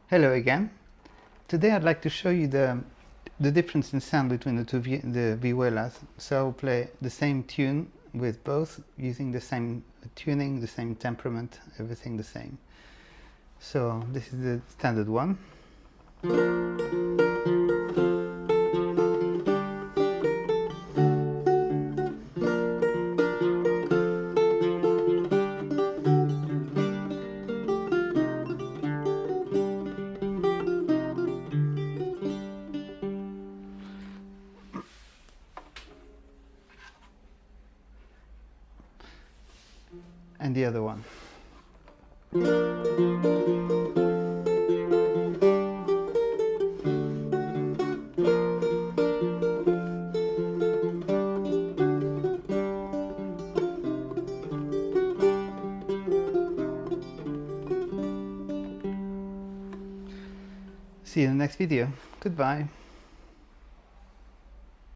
Hello again. Today I'd like to show you the difference in sound between the vihuelas. So I'll play the same tune with both, using the same tuning, the same temperament, everything the same. So this is the standard one. And the other one. See you in the next video. Goodbye.